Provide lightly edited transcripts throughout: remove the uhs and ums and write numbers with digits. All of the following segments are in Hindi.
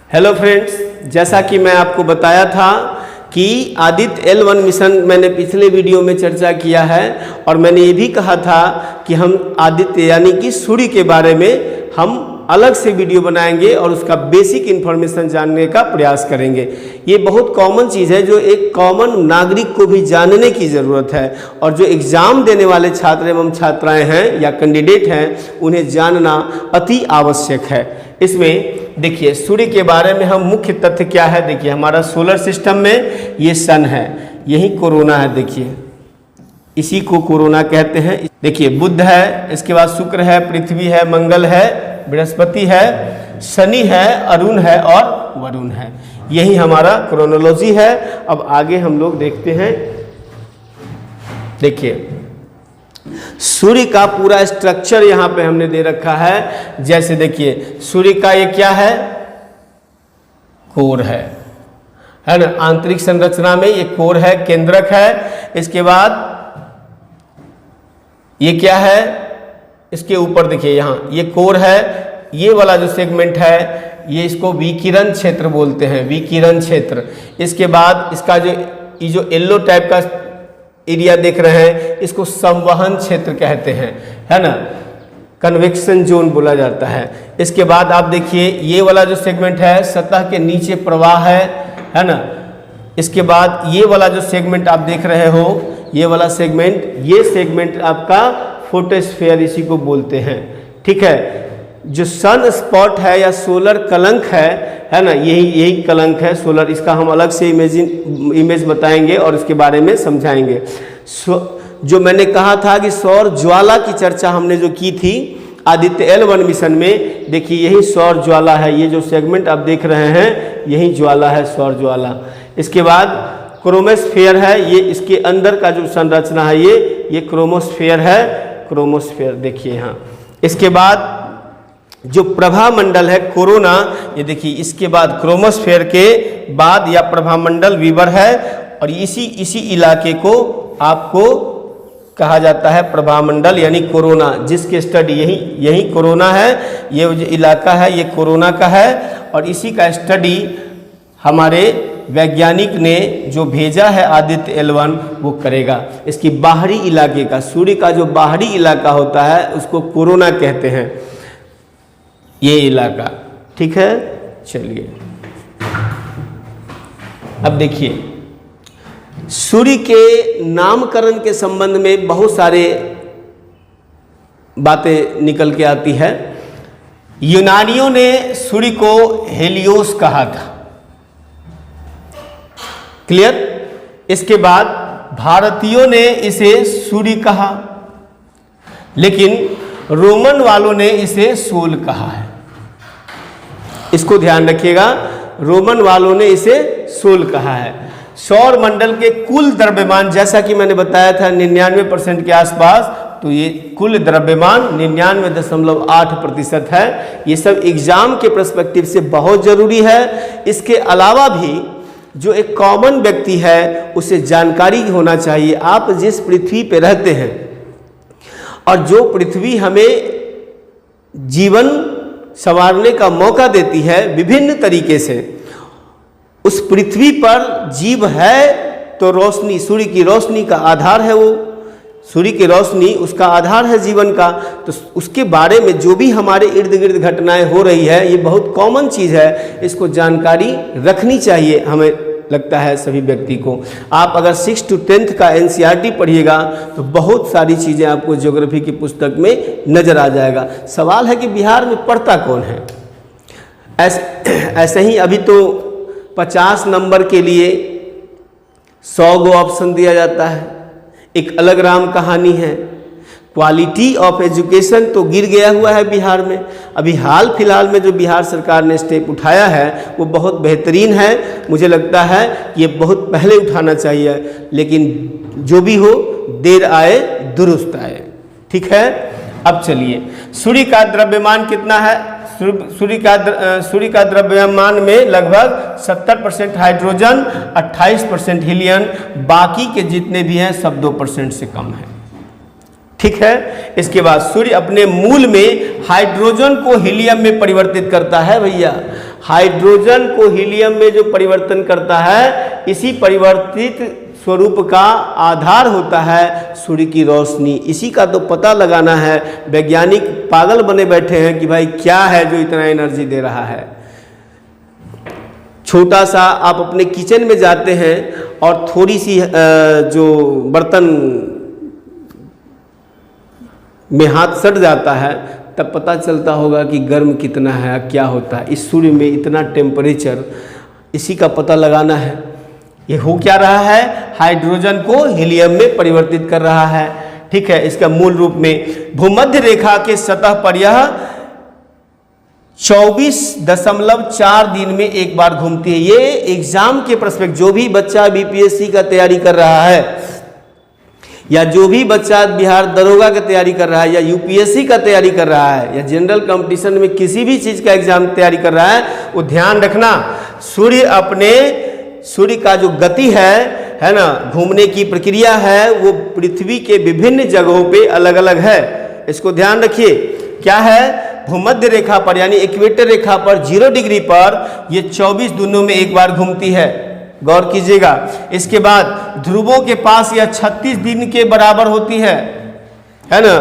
हेलो फ्रेंड्स, जैसा कि मैं आपको बताया था कि आदित्य L1 मिशन मैंने पिछले वीडियो में चर्चा किया है और मैंने ये भी कहा था कि हम आदित्य यानी कि सूर्य के बारे में हम अलग से वीडियो बनाएंगे और उसका बेसिक इन्फॉर्मेशन जानने का प्रयास करेंगे। ये बहुत कॉमन चीज़ है जो एक कॉमन नागरिक को भी जानने की ज़रूरत है और जो एग्ज़ाम देने वाले छात्र एवं छात्राएं हैं या कैंडिडेट हैं उन्हें जानना अति आवश्यक है। इसमें देखिए सूर्य के बारे में हम मुख्य तथ्य क्या है। देखिए हमारा सोलर सिस्टम में ये सन है, यही कोरोना है। देखिए इसी को कोरोना कहते हैं। देखिए बुध है, इसके बाद शुक्र है, पृथ्वी है, मंगल है, बृहस्पति है, शनि है, अरुण है और वरुण है। यही हमारा क्रोनोलॉजी है। अब आगे हम लोग देखते हैं। देखिए सूर्य का पूरा स्ट्रक्चर यहाँ पे हमने दे रखा है। जैसे देखिए सूर्य का ये क्या है, कोर है ना। आंतरिक संरचना में ये कोर है, केंद्रक है। इसके बाद ये क्या है, इसके ऊपर देखिए यहाँ ये कोर है। ये वाला जो सेगमेंट है ये इसको विकिरण क्षेत्र बोलते हैं, विकिरण क्षेत्र। इसके बाद इसका जो येलो टाइप का एरिया देख रहे हैं इसको संवहन क्षेत्र कहते हैं, है ना, कन्वेक्शन जोन बोला जाता है। इसके बाद आप देखिए ये वाला जो सेगमेंट है सतह के नीचे प्रवाह है ना। इसके बाद ये वाला जो सेगमेंट आप देख रहे हो, ये वाला सेगमेंट, ये सेगमेंट आपका फोटोस्फीयर इसी को बोलते हैं। ठीक है, जो सन स्पॉट है या सोलर कलंक है ना, यही कलंक है सोलर। इसका हम अलग से इमेज बताएंगे और इसके बारे में समझाएंगे। जो मैंने कहा था कि सौर ज्वाला की चर्चा हमने जो की थी आदित्य L1 मिशन में, देखिए यही सौर ज्वाला है। ये जो सेगमेंट आप देख रहे हैं यही ज्वाला है, सौर ज्वाला। इसके बाद क्रोमोस्फेयर है, ये इसके अंदर का जो संरचना है ये क्रोमोस्फेयर है, क्रोमोस्फेयर देखिए यहाँ। इसके बाद जो प्रभामंडल है कोरोना, ये देखिए इसके बाद क्रोमोस्फेयर के बाद या प्रभामंडल वीवर है और इसी इलाके को आपको कहा जाता है प्रभामंडल यानी कोरोना, जिसके स्टडी यही कोरोना है। ये जो इलाका है ये कोरोना का है और इसी का स्टडी हमारे वैज्ञानिक ने जो भेजा है आदित्य L1 वो करेगा। इसकी बाहरी इलाके का, सूर्य का जो बाहरी इलाका होता है उसको कोरोना कहते हैं, ये इलाका। ठीक है, चलिए अब देखिए सूर्य के नामकरण के संबंध में बहुत सारे बातें निकल के आती है। यूनानियों ने सूर्य को हेलियोस कहा था, क्लियर। इसके बाद भारतीयों ने इसे सूर्य कहा, लेकिन रोमन वालों ने इसे सोल कहा है। इसको ध्यान रखिएगा, रोमन वालों ने इसे सोल कहा है। सौर मंडल के कुल द्रव्यमान, जैसा कि मैंने बताया था 99% के आसपास, तो ये कुल द्रव्यमान 99.8% है। ये सब एग्जाम के पर्सपेक्टिव से बहुत जरूरी है। इसके अलावा भी जो एक कॉमन व्यक्ति है उसे जानकारी होना चाहिए। आप जिस पृथ्वी पे रहते हैं और जो पृथ्वी हमें जीवन संवारने का मौका देती है विभिन्न तरीके से, उस पृथ्वी पर जीव है तो रोशनी, सूर्य की रोशनी का आधार है। वो सूर्य की रोशनी उसका आधार है जीवन का। तो उसके बारे में जो भी हमारे इर्द गिर्द घटनाएं हो रही है ये बहुत कॉमन चीज़ है। इसको जानकारी रखनी चाहिए, हमें लगता है सभी व्यक्ति को। आप अगर 6 to 10th का NCERT पढ़िएगा तो बहुत सारी चीज़ें आपको ज्योग्राफी की पुस्तक में नज़र आ जाएगा। सवाल है कि बिहार में पढ़ता कौन है। ऐसे ही अभी तो 50 नंबर के लिए 100 गो ऑप्शन दिया जाता है, एक अलग राम कहानी है। क्वालिटी ऑफ एजुकेशन तो गिर गया हुआ है बिहार में। अभी हाल फिलहाल में जो बिहार सरकार ने स्टेप उठाया है वो बहुत बेहतरीन है। मुझे लगता है कि ये बहुत पहले उठाना चाहिए, लेकिन जो भी हो देर आए दुरुस्त आए। ठीक है, अब चलिए सूर्य का द्रव्यमान कितना है। सूर्य का द्रव्यमान में लगभग 70% हाइड्रोजन, 28% हीलियम, बाकी के जितने भी हैं सब 2% से कम है। ठीक है। इसके बाद सूर्य अपने मूल में हाइड्रोजन को हीलियम में परिवर्तित करता है भैया। हाइड्रोजन को हीलियम में जो परिवर्तन करता है, इसी परिवर्तित स्वरूप का आधार होता है सूर्य की रोशनी। इसी का तो पता लगाना है। वैज्ञानिक पागल बने बैठे हैं कि भाई क्या है जो इतना एनर्जी दे रहा है। छोटा सा आप अपने किचन में जाते हैं और थोड़ी सी जो बर्तन में हाथ सट जाता है, तब पता चलता होगा कि गर्म कितना है, क्या होता है। इस सूर्य में इतना टेम्परेचर, इसी का पता लगाना है। ये हो क्या रहा है, हाइड्रोजन को हीलियम में परिवर्तित कर रहा है। ठीक है। इसका मूल रूप में भूमध्य रेखा के सतह पर यह 24.4 दिन में एक बार घूमती है। ये एग्जाम के प्रस्पेक्ट, जो भी बच्चा बीपीएससी का तैयारी कर रहा है, या जो भी बच्चा बिहार दरोगा की तैयारी कर रहा है, या यूपीएससी का तैयारी कर रहा है, या जनरल कंपटीशन में किसी भी चीज का एग्जाम तैयारी कर रहा है, वो ध्यान रखना, सूर्य का जो गति है ना, घूमने की प्रक्रिया है, वो पृथ्वी के विभिन्न जगहों पे अलग अलग है। इसको ध्यान रखिए। क्या है, भूमध्य रेखा पर यानी इक्वेटर रेखा पर 0 डिग्री पर ये 24 दिनों में एक बार घूमती है। गौर कीजिएगा। इसके बाद ध्रुवों के पास यह 36 दिन के बराबर होती है ना,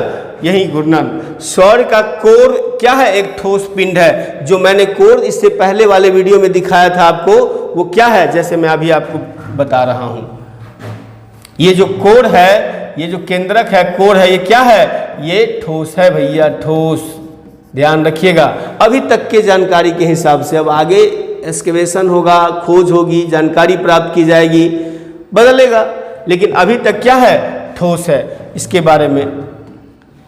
यही घूर्णन। सौर का कोर क्या है, एक ठोस पिंड है। जो मैंने कोर इससे पहले वाले वीडियो में दिखाया था आपको, वो क्या है, जैसे मैं अभी आपको बता रहा हूं। ये जो कोर है, ये जो केंद्रक है, कोर है, ये क्या है, ये ठोस है भैया, ठोस। ध्यान रखिएगा। अभी तक के जानकारी के हिसाब से, अब आगे एक्सकेवेशन होगा, खोज होगी, जानकारी प्राप्त की जाएगी, बदलेगा, लेकिन अभी तक क्या है, ठोस है। इसके बारे में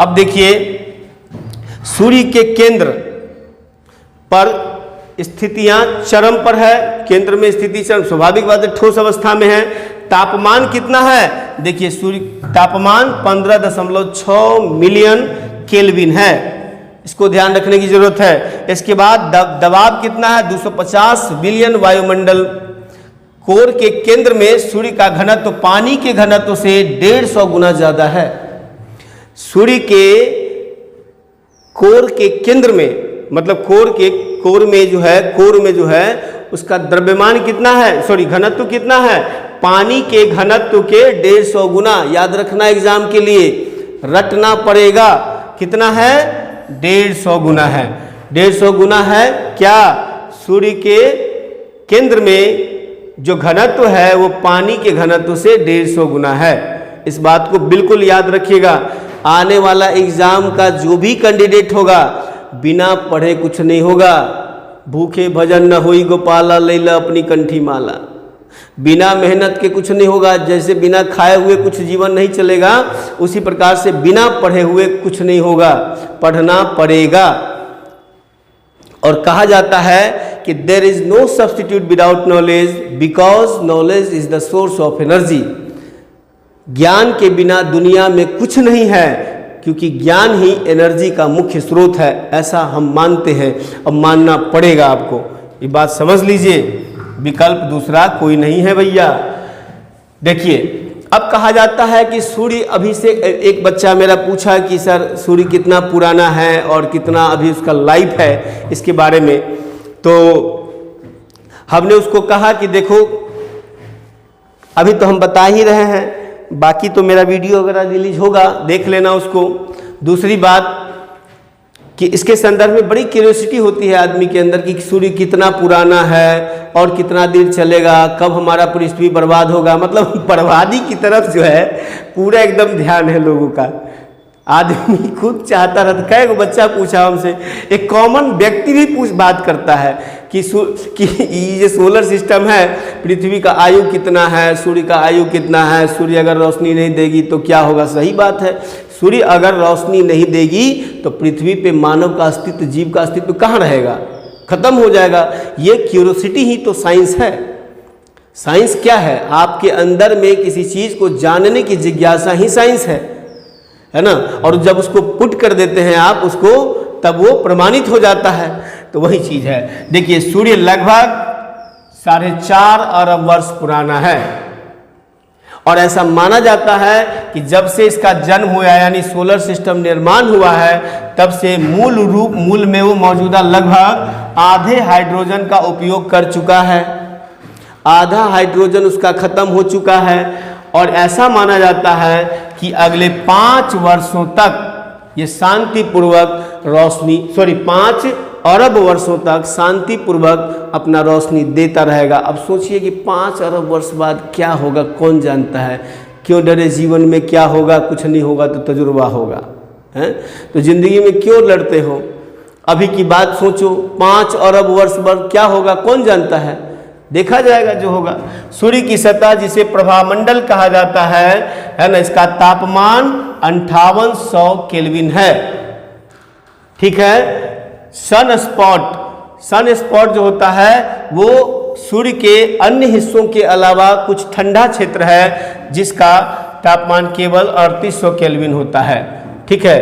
अब देखिए, सूर्य के केंद्र पर स्थितियां चरम पर है। केंद्र में स्थिति चरम, स्वाभाविक बात है, ठोस अवस्था में है। तापमान कितना है, देखिए सूर्य तापमान 15.6 मिलियन केल्विन है। इसको ध्यान रखने की जरूरत है। इसके बाद दबाव कितना है, 250 बिलियन वायुमंडल। कोर के केंद्र में सूर्य का घनत्व पानी के घनत्व से 150 गुना ज्यादा है। सूर्य के कोर के केंद्र में, मतलब कोर में जो है उसका द्रव्यमान कितना है, घनत्व कितना है, पानी के घनत्व के 150 गुना। याद रखना, एग्जाम के लिए रटना पड़ेगा। कितना है, 150 गुना है। 150 गुना है क्या, सूर्य के केंद्र में जो घनत्व है वो पानी के घनत्व से 150 गुना है। इस बात को बिल्कुल याद रखिएगा। आने वाला एग्जाम का जो भी कैंडिडेट होगा, बिना पढ़े कुछ नहीं होगा। भूखे भजन न होई गोपाला, लैला अपनी कंठी माला। बिना मेहनत के कुछ नहीं होगा। जैसे बिना खाए हुए कुछ जीवन नहीं चलेगा, उसी प्रकार से बिना पढ़े हुए कुछ नहीं होगा, पढ़ना पड़ेगा। और कहा जाता है कि there is no substitute without knowledge, because knowledge is the source of energy. ज्ञान के बिना दुनिया में कुछ नहीं है, क्योंकि ज्ञान ही एनर्जी का मुख्य स्रोत है। ऐसा हम मानते हैं, अब मानना पड़ेगा आपको। ये बात समझ लीजिए, विकल्प दूसरा कोई नहीं है भैया। देखिए, अब कहा जाता है कि सूर्य अभी से, एक बच्चा मेरा पूछा कि सर सूर्य कितना पुराना है और कितना अभी उसका लाइफ है, इसके बारे में। तो हमने उसको कहा कि देखो, अभी तो हम बता ही रहे हैं, बाकी तो मेरा वीडियो वगैरह रिलीज होगा, देख लेना उसको। दूसरी बात कि इसके संदर्भ में बड़ी क्यूरियोसिटी होती है आदमी के अंदर कि सूर्य कितना पुराना है और कितना देर चलेगा, कब हमारा पृथ्वी बर्बाद होगा। मतलब बर्बादी की तरफ जो है पूरा एकदम ध्यान है लोगों का। आदमी खुद चाहता रहता। कई गो बच्चा पूछा हमसे, एक कॉमन व्यक्ति भी बात करता है कि ये सोलर सिस्टम है, पृथ्वी का आयु कितना है, सूर्य का आयु कितना है, सूर्य अगर रोशनी नहीं देगी तो क्या होगा। सही बात है, सूर्य अगर रोशनी नहीं देगी तो पृथ्वी पे मानव का अस्तित्व, जीव का अस्तित्व कहाँ रहेगा, खत्म हो जाएगा। ये क्यूरियोसिटी ही तो साइंस है। साइंस क्या है, आपके अंदर में किसी चीज को जानने की जिज्ञासा ही साइंस है ना। और जब उसको पुट कर देते हैं आप उसको, तब वो प्रमाणित हो जाता है। तो वही चीज है। देखिए, सूर्य लगभग 4.5 अरब वर्ष पुराना है और ऐसा माना जाता है कि जब से इसका जन्म हुआ है यानी सोलर सिस्टम निर्माण हुआ है तब से मूल में वो मौजूदा लगभग आधे हाइड्रोजन का उपयोग कर चुका है, आधा हाइड्रोजन उसका खत्म हो चुका है। और ऐसा माना जाता है कि अगले 5 वर्षों तक ये शांतिपूर्वक 5 अरब वर्षों तक शांतिपूर्वक अपना रोशनी देता रहेगा। अब सोचिए कि 5 अरब वर्ष बाद क्या होगा, कौन जानता है। क्यों डरे, जीवन में क्या होगा, कुछ नहीं होगा तो तजुर्बा होगा, हैं? तो जिंदगी में क्यों लड़ते हो, अभी की बात सोचो। 5 अरब वर्ष बाद क्या होगा कौन जानता है, देखा जाएगा जो होगा। सूर्य की सतह जिसे प्रभामंडल कहा जाता है ना, इसका तापमान 5800 केल्विन है, ठीक है। सन स्पॉट जो होता है वो सूर्य के अन्य हिस्सों के अलावा कुछ ठंडा क्षेत्र है जिसका तापमान केवल 3800 केल्विन होता है, ठीक है।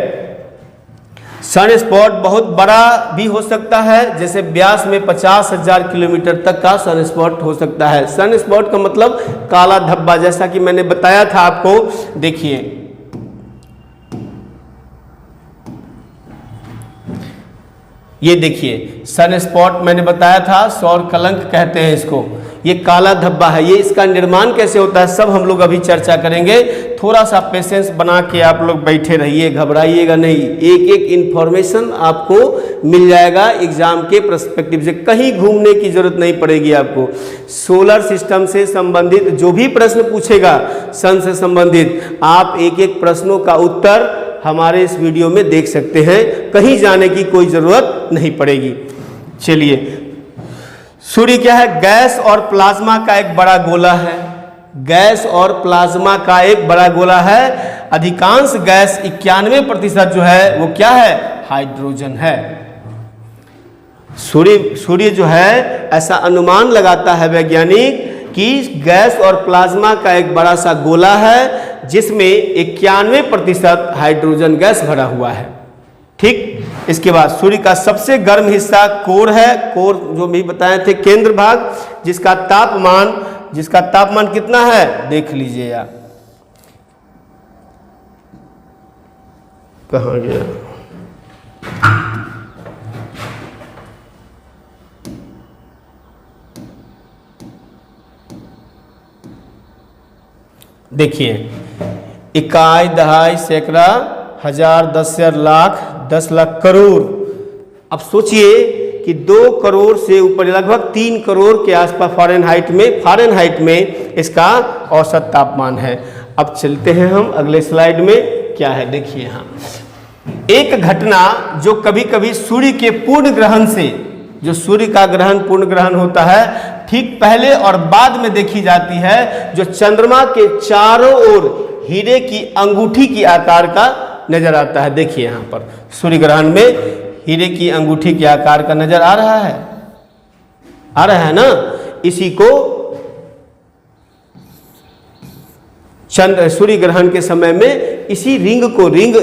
सन स्पॉट बहुत बड़ा भी हो सकता है, जैसे व्यास में 50,000 किलोमीटर तक का सन स्पॉट हो सकता है। सन स्पॉट का मतलब काला धब्बा, जैसा कि मैंने बताया था आपको। देखिए ये देखिए सन स्पॉट मैंने बताया था, सौर कलंक कहते हैं इसको। ये काला धब्बा है, ये इसका निर्माण कैसे होता है सब हम लोग अभी चर्चा करेंगे। थोड़ा सा पेशेंस बना के आप लोग बैठे रहिए, घबराइएगा नहीं, एक एक इन्फॉर्मेशन आपको मिल जाएगा एग्जाम के पर्सपेक्टिव से, कहीं घूमने की जरूरत नहीं पड़ेगी आपको। सोलर सिस्टम से संबंधित जो भी प्रश्न पूछेगा सन से संबंधित, आप एक एक प्रश्नों का उत्तर हमारे इस वीडियो में देख सकते हैं, कहीं जाने की कोई जरूरत नहीं पड़ेगी। चलिए, सूर्य क्या है, गैस और प्लाज्मा का एक बड़ा गोला है, गैस और प्लाज्मा का एक बड़ा गोला है। अधिकांश गैस 91% जो है वो क्या है, हाइड्रोजन है। सूर्य जो है ऐसा अनुमान लगाता है वैज्ञानिक कि गैस और प्लाज्मा का एक बड़ा सा गोला है जिसमें 91% हाइड्रोजन गैस भरा हुआ है, ठीक। इसके बाद सूर्य का सबसे गर्म हिस्सा कोर है, कोर जो भी बताए थे केंद्र भाग, जिसका तापमान कितना है देख लीजिए आप, कहाँ गया, देखिए, इकाई, दहाई, सैकड़ा, हजार, 10,000, लाख, 10 लाख, करोड़। अब सोचिए कि 2 करोड़ से ऊपर लगभग 3 करोड़ के आसपास फ़ारेनहाइट में इसका औसत तापमान है। अब चलते हैं हम अगले स्लाइड में, क्या है देखिए यहाँ एक घटना जो कभी कभी सूर्य के पूर्ण ग्रहण से, जो सूर्य का ग्रहण पूर्ण ग्रहण होता है ठीक पहले और बाद में देखी जाती है, जो चंद्रमा के चारों ओर हीरे की अंगूठी की आकार का नजर आता है। देखिए यहाँ पर सूर्य ग्रहण में हीरे की अंगूठी के आकार का नजर आ रहा है ना। इसी को सूर्य ग्रहण के समय में इसी रिंग को रिंग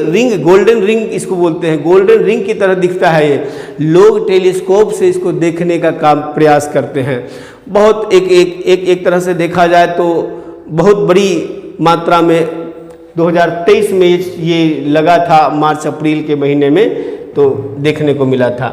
गोल्डन रिंग इसको बोलते हैं, गोल्डन रिंग की तरह दिखता है ये। लोग टेलीस्कोप से इसको देखने का काम प्रयास करते हैं। बहुत एक तरह से देखा जाए तो बहुत बड़ी मात्रा में 2023 में ये लगा था, मार्च अप्रैल के महीने में तो देखने को मिला था।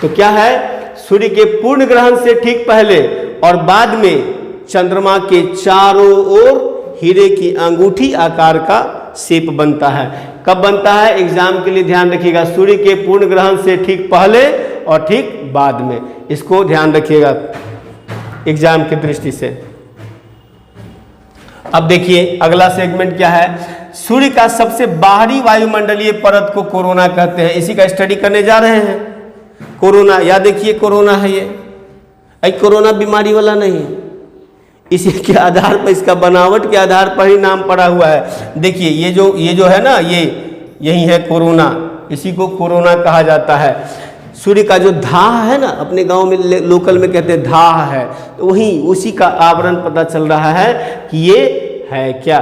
तो क्या है, सूर्य के पूर्ण ग्रहण से ठीक पहले और बाद में चंद्रमा के चारों ओर हीरे की अंगूठी आकार का शेप बनता है। कब बनता है, एग्जाम के लिए ध्यान रखिएगा, सूर्य के पूर्ण ग्रहण से ठीक पहले और ठीक बाद में, इसको ध्यान रखिएगा एग्जाम की दृष्टि से। अब देखिए अगला सेगमेंट क्या है, सूर्य का सबसे बाहरी वायुमंडलीय परत को कोरोना कहते हैं। इसी का स्टडी करने जा रहे हैं। कोरोना, याद देखिए कोरोना है ये कोरोना बीमारी वाला नहीं, इसी के आधार पर, इसका बनावट के आधार पर ही नाम पड़ा हुआ है। देखिए ये जो है ना, ये यही है कोरोना, इसी को कोरोना कहा जाता है। सूर्य का जो धाह है ना, अपने गांव में लोकल में कहते हैं धाह है, तो वही उसी का आवरण पता चल रहा है कि ये है क्या,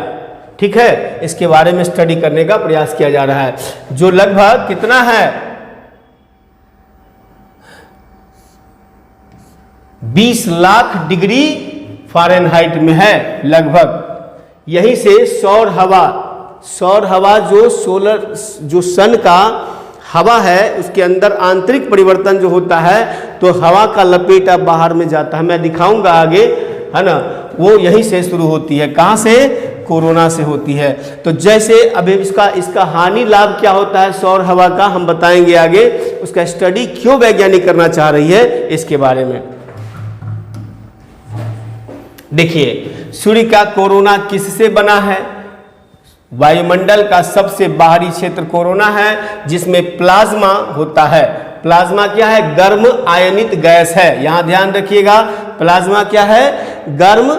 ठीक है। इसके बारे में स्टडी करने का प्रयास किया जा रहा है, जो लगभग कितना है 20 लाख डिग्री फ़ारेनहाइट में है लगभग। यहीं से सौर हवा जो सन का हवा है उसके अंदर आंतरिक परिवर्तन जो होता है तो हवा का लपेट अब बाहर में जाता है, मैं दिखाऊंगा आगे, है ना, वो यहीं से शुरू होती है। कहाँ से? कोरोना से होती है। तो जैसे अभी इसका हानि लाभ क्या होता है सौर हवा का, हम बताएंगे आगे। उसका स्टडी क्यों वैज्ञानिक करना चाह रही है इसके बारे में। देखिए, सूर्य का कोरोना किससे बना है? वायुमंडल का सबसे बाहरी क्षेत्र कोरोना है, जिसमें प्लाज्मा होता है। प्लाज्मा क्या है? गर्म आयनित गैस है। यहां ध्यान रखिएगा, प्लाज्मा क्या है? गर्म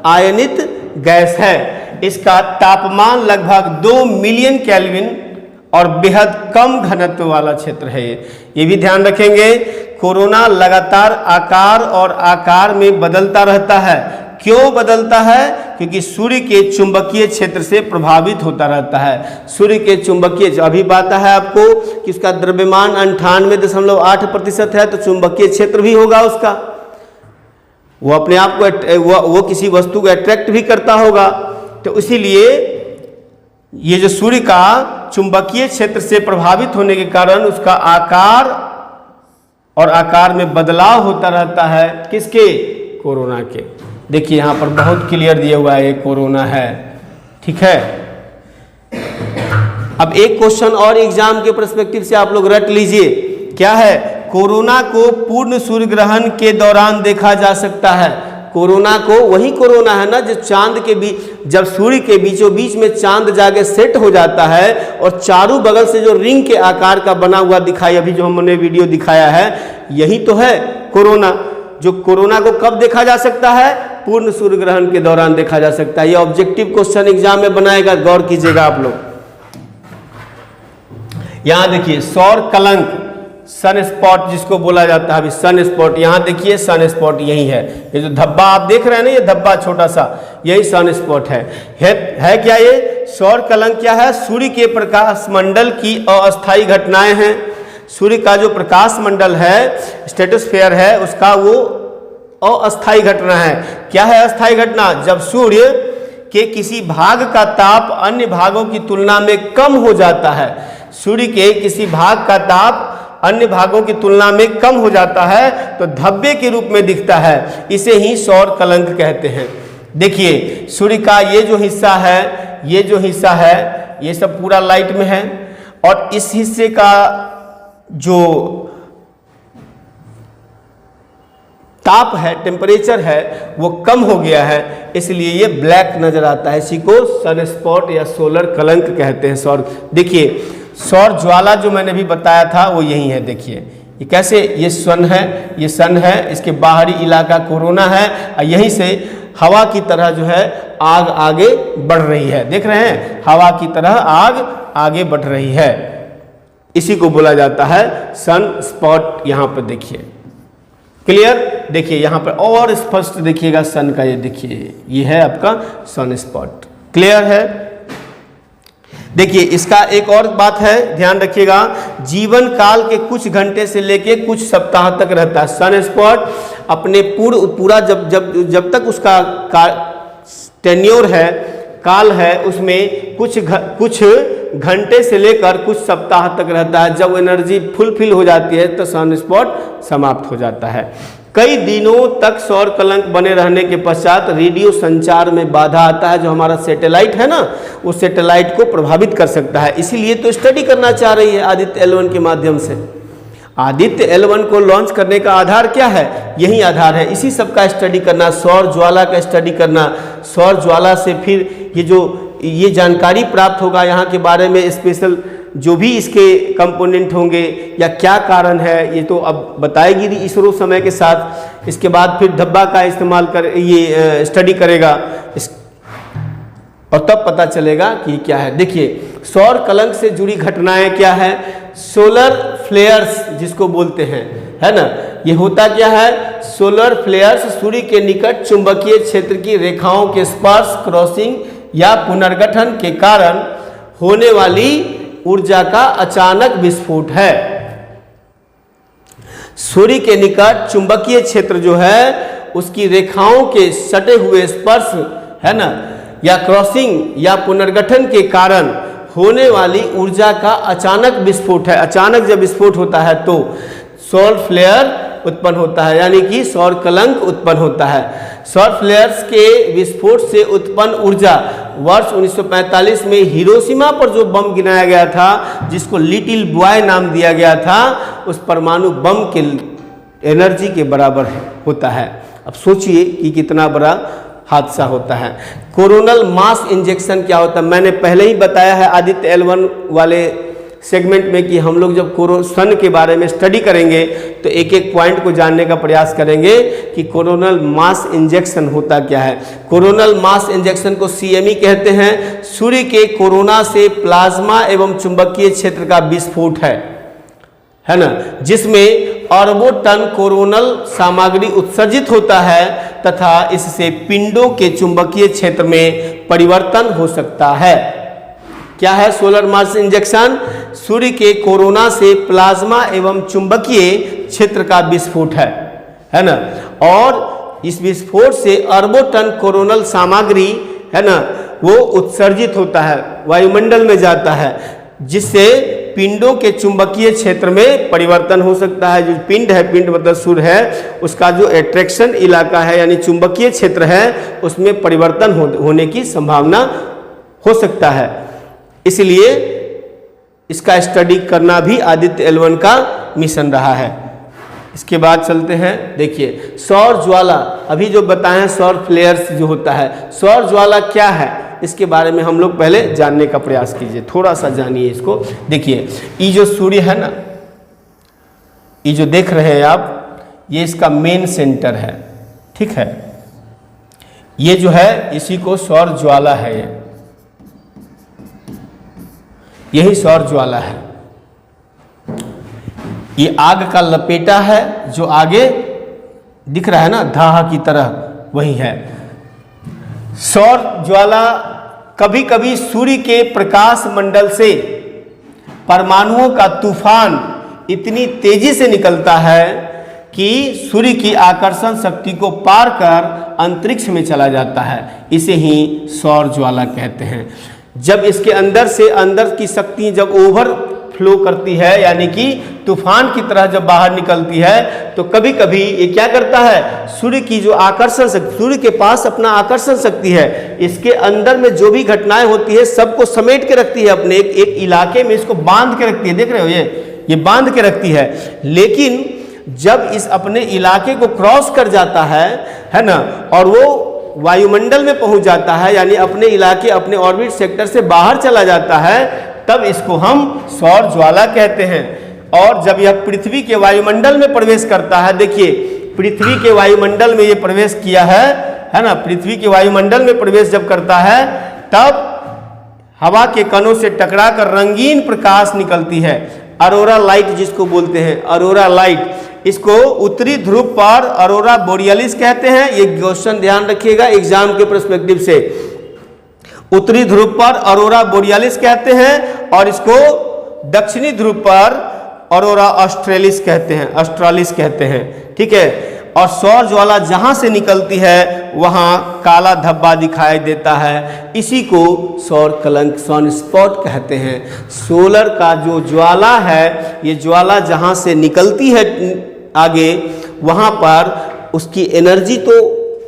आयनित गैस है। इसका तापमान लगभग 2 मिलियन केल्विन और बेहद कम घनत्व वाला क्षेत्र है। ये भी ध्यान रखेंगे। कोरोना लगातार आकार में बदलता रहता है। क्यों बदलता है? क्योंकि सूर्य के चुंबकीय क्षेत्र से प्रभावित होता रहता है। सूर्य के चुंबकीय, अभी बात है आपको कि उसका द्रव्यमान 98.8% है, तो चुंबकीय क्षेत्र भी होगा उसका, वो अपने आप को वो किसी वस्तु को अट्रैक्ट भी करता होगा। तो इसीलिए ये जो सूर्य का चुंबकीय क्षेत्र से प्रभावित होने के कारण उसका आकार में बदलाव होता रहता है। किसके? कोरोना के। देखिए यहां पर बहुत क्लियर दिया हुआ है, ये कोरोना है, ठीक है। अब एक क्वेश्चन और एग्जाम के पर्सपेक्टिव से आप लोग रट लीजिए, क्या है? कोरोना को पूर्ण सूर्य ग्रहण के दौरान देखा जा सकता है। कोरोना को, वही कोरोना है ना जो चांद के बीच, जब सूर्य के बीचों बीच में चांद जाके सेट हो जाता है और चारों बगल से जो रिंग के आकार का बना हुआ दिखाई, अभी जो हमने वीडियो दिखाया है, यही तो है कोरोना। जो कोरोना को कब देखा जा सकता है? पूर्ण सूर्य ग्रहण के दौरान देखा जा सकता है। ये ऑब्जेक्टिव क्वेश्चन एग्जाम में बनाएगा, गौर कीजिएगा आप लोग। यहां देखिए सौर कलंक, सन स्पॉट जिसको बोला जाता है, अभी सन स्पॉट, यहां देखिए सन स्पॉट यही है। ये जो धब्बा आप देख रहे हैं ना, ये धब्बा छोटा सा, यही सन स्पॉट है क्या ये? सौर कलंक क्या है? सूर्य के प्रकाश मंडल की अस्थायी घटनाएं हैं। सूर्य का जो प्रकाश मंडल है, स्ट्रेटोस्फेयर है, उसका वो अस्थायी घटना है। क्या है अस्थायी घटना? जब सूर्य के किसी भाग का ताप अन्य भागों की तुलना में कम हो जाता है। सूर्य के किसी भाग का ताप अन्य भागों की तुलना में कम हो जाता है तो धब्बे के रूप में दिखता है। इसे ही सौर कलंक कहते हैं। देखिए सूर्य का ये जो हिस्सा है, ये सब पूरा लाइट में है, और इस हिस्से का जो ताप है, टेम्परेचर है, वो कम हो गया है, इसलिए ये ब्लैक नजर आता है। इसी को सन स्पॉट या सोलर कलंक कहते हैं। सौर, देखिए सौर ज्वाला जो मैंने भी बताया था वो यही है। देखिए ये कैसे, ये सन है, इसके बाहरी इलाका कोरोना है, और यहीं से हवा की तरह जो है आग आगे बढ़ रही है। देख रहे हैं, हवा की तरह आग आगे बढ़ रही है, इसी को बोला जाता है सन स्पॉट। यहां पर देखिए क्लियर, देखिए यहां पर और स्पष्ट देखिएगा सन का, ये देखिए ये है आपका सन स्पॉट। क्लियर है? देखिए इसका एक और बात है, ध्यान रखिएगा, जीवन काल के कुछ घंटे से लेके कुछ सप्ताह तक रहता है। सन स्पॉट अपने पूरा जब तक उसका टेन्योर है, काल है, उसमें कुछ घंटे से लेकर कुछ सप्ताह तक रहता है। जब एनर्जी फुलफिल हो जाती है तो सन स्पॉट समाप्त हो जाता है। कई दिनों तक सौर कलंक बने रहने के पश्चात रेडियो संचार में बाधा आता है। जो हमारा सैटेलाइट है ना, उस सैटेलाइट को प्रभावित कर सकता है। इसीलिए तो स्टडी करना चाह रही है आदित्य L1 के माध्यम से। आदित्य L1 को लॉन्च करने का आधार क्या है? यही आधार है, इसी सब का स्टडी करना, सौर ज्वाला का स्टडी करना। सौर ज्वाला से फिर ये जानकारी प्राप्त होगा यहाँ के बारे में, स्पेशल जो भी इसके कंपोनेंट होंगे या क्या कारण है, ये तो अब बताएगी इसरो समय के साथ। इसके बाद फिर धब्बा का इस्तेमाल कर ये स्टडी करेगा और तब पता चलेगा कि क्या है। देखिए सौर कलंक से जुड़ी घटनाएं क्या है? सोलर फ्लेयर्स जिसको बोलते हैं, है ना, ये होता क्या है? सोलर फ्लेयर्स सूर्य के निकट चुंबकीय क्षेत्र की रेखाओं के स्पर्श, क्रॉसिंग या पुनर्गठन के कारण होने वाली ऊर्जा का अचानक विस्फोट है। सूर्य के निकट चुंबकीय क्षेत्र जो है उसकी रेखाओं के सटे हुए स्पर्श, है ना, या क्रॉसिंग या पुनर्गठन के कारण होने वाली ऊर्जा का अचानक विस्फोट है। अचानक जब विस्फोट होता है तो सौर फ्लेयर उत्पन्न होता है, यानी कि सौर कलंक उत्पन्न होता है। सौर फ्लेयर्स के विस्फोट से उत्पन्न ऊर्जा वर्ष 1945 में हिरोशिमा पर जो बम गिराया गया था, जिसको लिटिल बॉय नाम दिया गया था, उस परमाणु बम के एनर्जी के बराबर होता है। अब सोचिए कि कितना बड़ा हादसा होता है। कोरोनल मास इंजेक्शन क्या होता है? मैंने पहले ही बताया है आदित्य L1 वाले सेगमेंट में कि हम लोग जब सन के बारे में स्टडी करेंगे तो एक एक पॉइंट को जानने का प्रयास करेंगे कि कोरोनल मास इंजेक्शन होता क्या है। कोरोनल मास इंजेक्शन को CME कहते हैं। सूर्य के कोरोना से प्लाज्मा एवं चुंबकीय क्षेत्र का विस्फोट है ना, जिसमें अरबों टन कोरोनल सामग्री उत्सर्जित होता है तथा इससे पिंडों के चुंबकीय क्षेत्र में परिवर्तन हो सकता है। क्या है सोलर मास इंजेक्शन? सूर्य के कोरोना से प्लाज्मा एवं चुंबकीय क्षेत्र का विस्फोट है ना, और इस विस्फोट से अरबों टन कोरोनल सामग्री है ना वो उत्सर्जित होता है, वायुमंडल में जाता है, जिससे पिंडों के चुंबकीय क्षेत्र में परिवर्तन हो सकता है। जो पिंड है, पिंड मतलब सूर्य है, उसका जो एट्रैक्शन इलाका है यानी चुंबकीय क्षेत्र है, उसमें परिवर्तन होने की संभावना हो सकता है। इसलिए इसका स्टडी करना भी आदित्य L1 का मिशन रहा है। इसके बाद चलते हैं, देखिए सौर ज्वाला, अभी जो बताएं सौर फ्लेयर्स जो होता है, सौर ज्वाला क्या है इसके बारे में हम लोग पहले जानने का प्रयास कीजिए, थोड़ा सा जानिए इसको। देखिए ये जो सूर्य है ना, ये जो देख रहे हैं आप, ये इसका मेन सेंटर है, ठीक है। ये जो है इसी को सौर ज्वाला है, यही सौर ज्वाला है। ये आग का लपेटा है जो आगे दिख रहा है ना धाहा की तरह, वही है सौर ज्वाला। कभी कभी सूर्य के प्रकाश मंडल से परमाणुओं का तूफान इतनी तेजी से निकलता है कि सूर्य की आकर्षण शक्ति को पार कर अंतरिक्ष में चला जाता है। इसे ही सौर ज्वाला कहते हैं। जब इसके अंदर से अंदर की शक्ति जब ओवर फ्लो करती है, यानी कि तूफान की तरह जब बाहर निकलती है, तो कभी कभी ये क्या करता है, सूर्य की जो आकर्षण शक्ति, सूर्य के पास अपना आकर्षण शक्ति है, इसके अंदर में जो भी घटनाएं होती है सबको समेट के रखती है, अपने एक इलाके में इसको बांध के रखती है। देख रहे हो, ये बांध के रखती है। लेकिन जब इस अपने इलाके को क्रॉस कर जाता है ना, और वो वायुमंडल में पहुंच जाता है, यानी अपने इलाके, अपने ऑर्बिट सेक्टर से बाहर चला जाता है, तब इसको हम सौर ज्वाला कहते हैं। और जब यह पृथ्वी के वायुमंडल में प्रवेश करता है, देखिए पृथ्वी के वायुमंडल में ये प्रवेश किया है ना, पृथ्वी के वायुमंडल में प्रवेश जब करता है, तब हवा के कणों से टकराकर रंगीन प्रकाश निकलती है, अरोरा लाइट जिसको बोलते हैं, अरोरा लाइट। इसको उत्तरी ध्रुव पर अरोरा बोरियलिस कहते हैं। ये क्वेश्चन ध्यान रखिएगा एग्जाम के पर्सपेक्टिव से, उत्तरी ध्रुव पर अरोरा बोरियलिस कहते हैं, और इसको दक्षिणी ध्रुव पर अरोरा ऑस्ट्रेलिस कहते हैं, ऑस्ट्रालिस कहते हैं, ठीक है। और सौर ज्वाला जहां से निकलती है वहां काला धब्बा दिखाई देता है, इसी को सौर कलंक, सन स्पॉट कहते हैं। सोलर का जो ज्वाला है, ये ज्वाला जहां से निकलती है आगे, वहां पर उसकी एनर्जी तो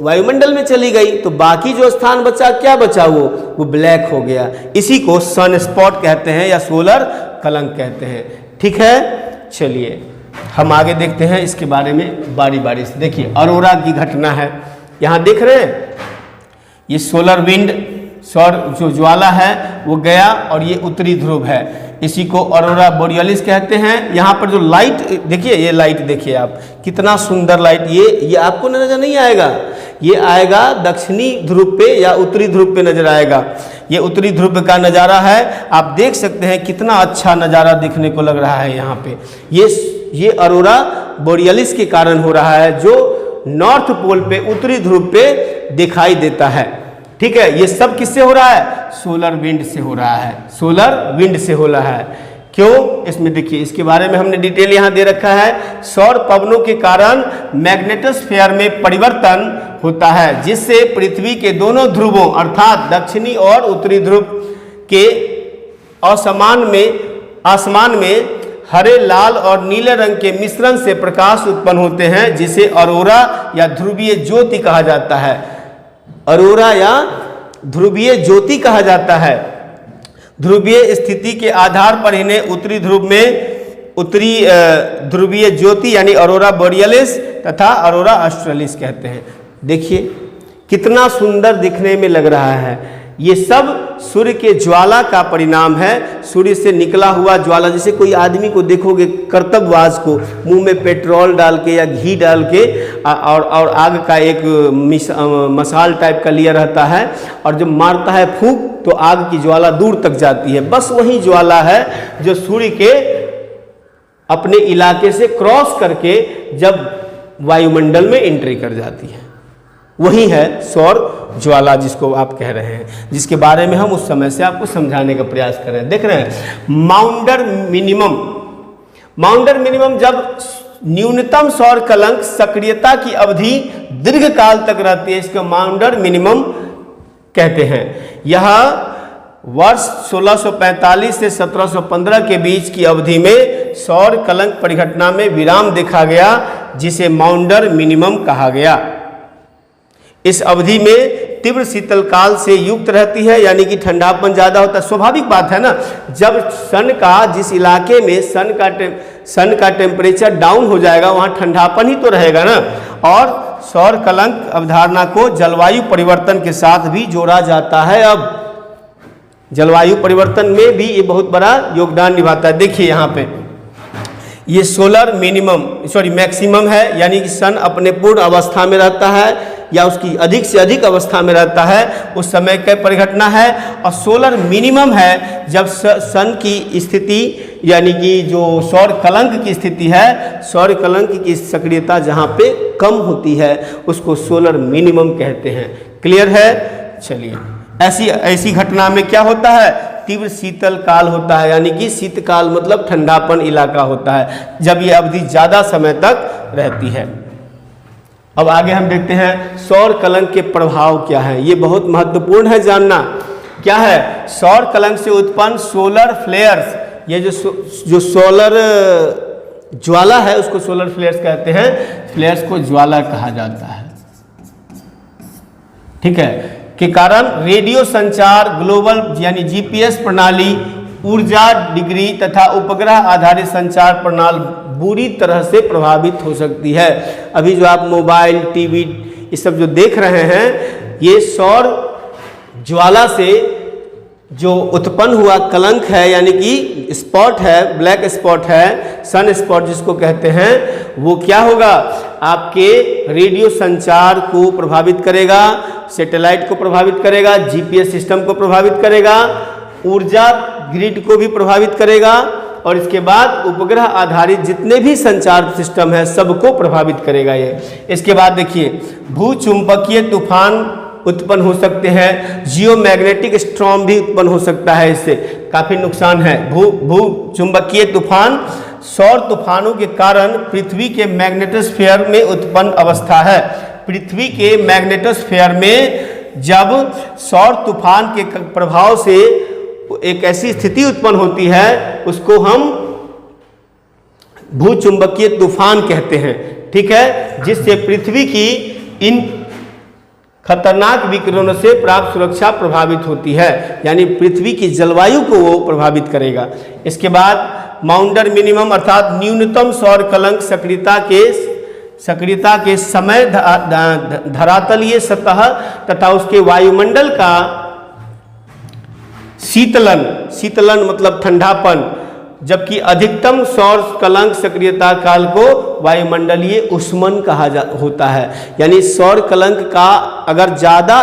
वायुमंडल में चली गई, तो बाकी जो स्थान बचा, क्या बचा, वो ब्लैक हो गया। इसी को सन स्पॉट कहते हैं या सोलर कलंक कहते हैं, ठीक है। चलिए हम आगे देखते हैं इसके बारे में बारी बारी से। देखिए अरोरा की घटना है, यहाँ देख रहे हैं, ये सोलर विंड, सौर जो ज्वाला है वो गया, और ये उत्तरी ध्रुव है, इसी को अरोरा बोरियलिस कहते हैं। यहाँ पर जो लाइट देखिए, ये लाइट देखिए आप, कितना सुंदर लाइट, ये आपको नजर नहीं आएगा, ये आएगा दक्षिणी ध्रुव पे या उत्तरी ध्रुव पे नजर आएगा। ये उत्तरी ध्रुव का नज़ारा है, आप देख सकते हैं कितना अच्छा नज़ारा दिखने को लग रहा है यहाँ पे। ये अरोरा बोरियलिस के कारण हो रहा है, जो नॉर्थ पोल पे, उत्तरी ध्रुव पे दिखाई देता है, ठीक है। ये सब किससे हो रहा है? सोलर विंड से हो रहा है, सोलर विंड से हो रहा है। क्यों? इसमें देखिए, इसके बारे में हमने डिटेल यहाँ दे रखा है। सौर पवनों के कारण मैग्नेटोस्फीयर में परिवर्तन होता है, जिससे पृथ्वी के दोनों ध्रुवों अर्थात दक्षिणी और उत्तरी ध्रुव के आसमान में हरे, लाल और नीले रंग के मिश्रण से प्रकाश उत्पन्न होते हैं, जिसे ऑरोरा या ध्रुवीय ज्योति कहा जाता है। ऑरोरा या ध्रुवीय ज्योति कहा जाता है। ध्रुवीय स्थिति के आधार पर इन्हें उत्तरी ध्रुव में उत्तरी ध्रुवीय ज्योति यानी ऑरोरा बोरियलिस तथा ऑरोरा ऑस्ट्रेलिस कहते हैं। देखिए कितना सुंदर दिखने में लग रहा है। ये सब सूर्य के ज्वाला का परिणाम है। सूर्य से निकला हुआ ज्वाला, जैसे कोई आदमी को देखोगे कर्तव्यवाज को मुंह में पेट्रोल डाल के या घी डाल के और आग का एक मसाल टाइप का लिया रहता है, और जब मारता है फूंक तो आग की ज्वाला दूर तक जाती है। बस वही ज्वाला है जो सूर्य के अपने इलाके से क्रॉस करके जब वायुमंडल में एंट्री कर जाती है, वही है सौर ज्वाला जिसको आप कह रहे हैं, जिसके बारे में हम उस समय से आपको समझाने का प्रयास कर रहे हैं। देख रहे हैं माउंडर मिनिमम जब न्यूनतम सौर कलंक सक्रियता की अवधि दीर्घ काल तक रहती है, इसको माउंडर मिनिमम कहते हैं। यह वर्ष 1645 से 1715 के बीच की अवधि में सौर कलंक परिघटना में विराम देखा गया, जिसे माउंडर मिनिमम कहा गया। इस अवधि में तीव्र शीतल काल से युक्त रहती है, यानी कि ठंडापन ज़्यादा होता है। स्वाभाविक बात है ना, जब सन का जिस इलाके में सन का टेम्परेचर डाउन हो जाएगा वहाँ ठंडापन ही तो रहेगा ना। और सौर कलंक अवधारणा को जलवायु परिवर्तन के साथ भी जोड़ा जाता है। अब जलवायु परिवर्तन में भी ये बहुत बड़ा योगदान निभाता है। देखिए यहाँ पे ये सोलर मैक्सिमम है, यानी कि सन अपने पूर्ण अवस्था में रहता है या उसकी अधिक से अधिक अवस्था में रहता है, उस समय का परिघटना है। और सोलर मिनिमम है जब सन की स्थिति यानी कि जो सौर कलंक की स्थिति है, सौर कलंक की सक्रियता जहाँ पे कम होती है उसको सोलर मिनिमम कहते हैं। क्लियर है? चलिए, ऐसी घटना में क्या होता है? तीव्र शीतल काल होता है, यानी कि शीतकाल मतलब ठंडापन इलाका होता है, जब ये अवधि ज़्यादा समय तक रहती है। अब आगे हम देखते हैं सौर कलंक के प्रभाव क्या है। ये बहुत महत्वपूर्ण है जानना। क्या है? सौर कलंक से उत्पन्न सोलर फ्लेयर्स, ये जो सोलर ज्वाला है उसको सोलर फ्लेयर्स कहते हैं। फ्लेयर्स को ज्वाला कहा जाता है, ठीक है, के कारण रेडियो संचार, ग्लोबल यानी जीपीएस प्रणाली, ऊर्जा डिग्री तथा उपग्रह आधारित संचार प्रणाली बुरी तरह से प्रभावित हो सकती है। अभी जो आप मोबाइल, टीवी ये सब जो देख रहे हैं, ये सौर ज्वाला से जो उत्पन्न हुआ कलंक है, यानी कि स्पॉट है, ब्लैक स्पॉट है, सन स्पॉट जिसको कहते हैं, वो क्या होगा? आपके रेडियो संचार को प्रभावित करेगा, सैटेलाइट को प्रभावित करेगा, जीपीएस सिस्टम को प्रभावित करेगा, ऊर्जा ग्रिड को भी प्रभावित करेगा, और इसके बाद उपग्रह आधारित जितने भी संचार सिस्टम है सबको प्रभावित करेगा ये। इसके बाद देखिए भूचुंबकीय तूफान उत्पन्न हो सकते हैं, जियोमैग्नेटिक स्टॉर्म भी उत्पन्न हो सकता है, इससे काफ़ी नुकसान है। भूचुंबकीय तूफान सौर तूफानों के कारण पृथ्वी के मैग्नेटोस्फीयर में उत्पन्न अवस्था है। पृथ्वी के मैग्नेटोस्फीयर में जब सौर तूफान के प्रभाव से एक ऐसी स्थिति उत्पन्न होती है, उसको हम भूचुंबकीय तूफान कहते हैं, ठीक है, जिससे पृथ्वी की इन खतरनाक विकिरणों से प्राप्त सुरक्षा प्रभावित होती है, यानी पृथ्वी की जलवायु को वो प्रभावित करेगा। इसके बाद माउंडर मिनिमम अर्थात न्यूनतम सौर कलंक सक्रियता के समय धरातलीय सतह तथा उसके वायुमंडल का शीतलन मतलब ठंडापन, जबकि अधिकतम सौर कलंक सक्रियता काल को वायुमंडलीय उष्मन कहा होता है। यानी सौर कलंक का अगर ज़्यादा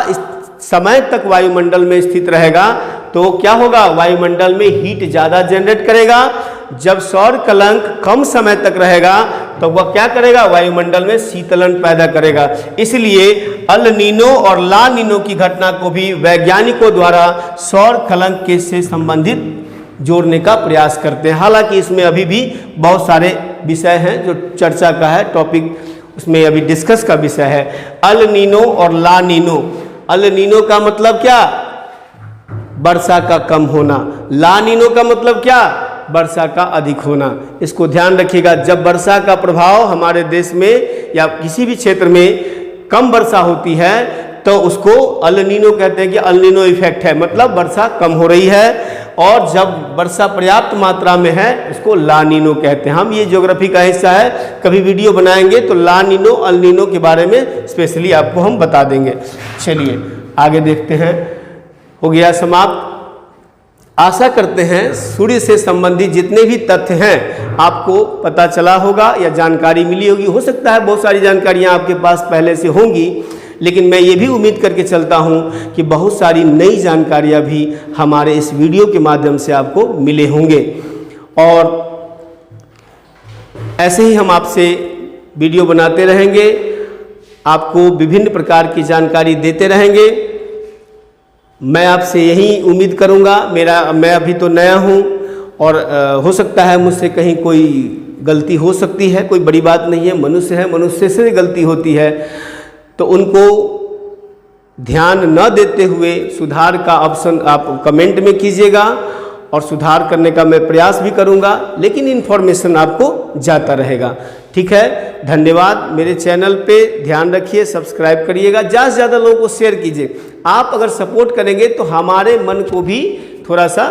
समय तक वायुमंडल में स्थित रहेगा तो क्या होगा? वायुमंडल में हीट ज़्यादा जनरेट करेगा। जब सौर कलंक कम समय तक रहेगा तो वह क्या करेगा? वायुमंडल में शीतलन पैदा करेगा। इसलिए अल नीनो और ला नीनो की घटना को भी वैज्ञानिकों द्वारा सौर कलंक के से संबंधित जोड़ने का प्रयास करते हैं। हालांकि इसमें अभी भी बहुत सारे विषय हैं जो चर्चा का है, टॉपिक उसमें अभी डिस्कस का विषय है। अल नीनो और ला नीनो। अल नीनो का मतलब क्या? वर्षा का कम होना। ला नीनो का मतलब क्या? वर्षा का अधिक होना। इसको ध्यान रखिएगा। जब वर्षा का प्रभाव हमारे देश में या किसी भी क्षेत्र में कम वर्षा होती है तो उसको अल नीनो कहते हैं कि अल नीनो इफेक्ट है, मतलब वर्षा कम हो रही है। और जब वर्षा पर्याप्त मात्रा में है उसको ला नीनो कहते हैं। हम ये ज्योग्राफी का हिस्सा है, कभी वीडियो बनाएंगे तो ला नीनो अल नीनो के बारे में स्पेशली आपको हम बता देंगे। चलिए आगे देखते हैं। हो गया समाप्त। आशा करते हैं सूर्य से संबंधित जितने भी तथ्य हैं आपको पता चला होगा या जानकारी मिली होगी। हो सकता है बहुत सारी जानकारियां आपके पास पहले से होंगी, लेकिन मैं ये भी उम्मीद करके चलता हूं कि बहुत सारी नई जानकारियां भी हमारे इस वीडियो के माध्यम से आपको मिले होंगे। और ऐसे ही हम आपसे वीडियो बनाते रहेंगे, आपको विभिन्न प्रकार की जानकारी देते रहेंगे। मैं आपसे यही उम्मीद करूंगा। मैं अभी तो नया हूं और हो सकता है मुझसे कहीं कोई गलती हो सकती है, कोई बड़ी बात नहीं है, मनुष्य है, मनुष्य से गलती होती है। तो उनको ध्यान न देते हुए सुधार का ऑप्शन आप कमेंट में कीजिएगा और सुधार करने का मैं प्रयास भी करूंगा, लेकिन इन्फॉर्मेशन आपको जाता रहेगा। ठीक है, धन्यवाद। मेरे चैनल पे ध्यान रखिए, सब्सक्राइब करिएगा, ज़्यादा से ज़्यादा लोगों को शेयर कीजिए। आप अगर सपोर्ट करेंगे तो हमारे मन को भी थोड़ा सा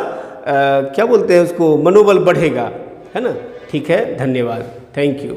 क्या बोलते हैं उसको, मनोबल बढ़ेगा, है ना। ठीक है, धन्यवाद, थैंक यू।